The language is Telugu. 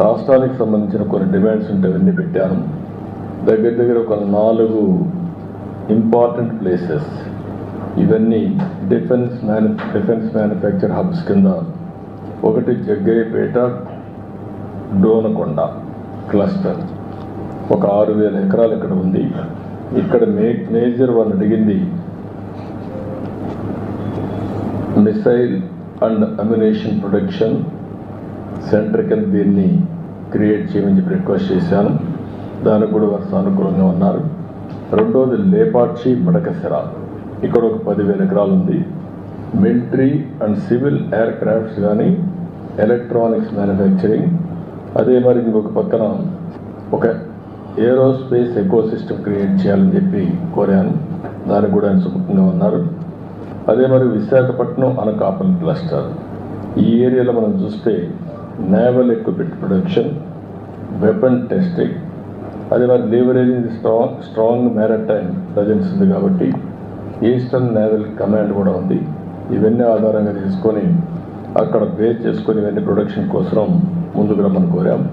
రాష్ట్రానికి సంబంధించిన కొన్ని డిమాండ్స్ ఉంటే అవన్నీ పెట్టాను. దగ్గర ఒక 4 ఇంపార్టెంట్ ప్లేసెస్, ఇవన్నీ డిఫెన్స్ మ్యానుఫ్యాక్చర్ హబ్స్ కింద. ఒకటి జగ్గయ్యపేట డోనకొండ క్లస్టర్, ఒక 6,000 ఎకరాలు ఇక్కడ ఉంది. ఇక్కడ మేజర్ వాళ్ళు అడిగింది missile and ammunition production centre కింద దీన్ని క్రియేట్ చేయమని చెప్పి రిక్వెస్ట్ చేశాను. దానికి కూడా వారు సానుకూలంగా ఉన్నారు. రెండోది లేపాక్షి మడకసిర, ఇక్కడ ఒక 10,000 ఎకరాలు ఉంది. Military and civil air crafts కానీ ఎలక్ట్రానిక్స్ మ్యానుఫ్యాక్చరింగ్, అదే మరి ఇంకొక పక్కన ఒక ఏరోస్పేస్ ఎకో సిస్టమ్ క్రియేట్ చేయాలని చెప్పి కోరాను. దానికి కూడా ఆయన సుముఖంగా ఉన్నారు. అదే మరి విశాఖపట్నం అనకాపల్లి క్లస్టర్, ఈ ఏరియాలో మనం చూస్తే naval equipment production, weapon testing, అదే మరి లీవరేజింగ్ స్ట్రాంగ్ మ్యారిటైమ్ ప్రజెన్స్ ఉంది కాబట్టి ఈస్టర్న్ నేవల్ కమాండ్ కూడా ఉంది. ఇవన్నీ ఆధారంగా తీసుకొని అక్కడ బేస్ చేసుకొని ఇవన్నీ ప్రొడక్షన్ కోసం ముందుకు రమ్మని కోరాం.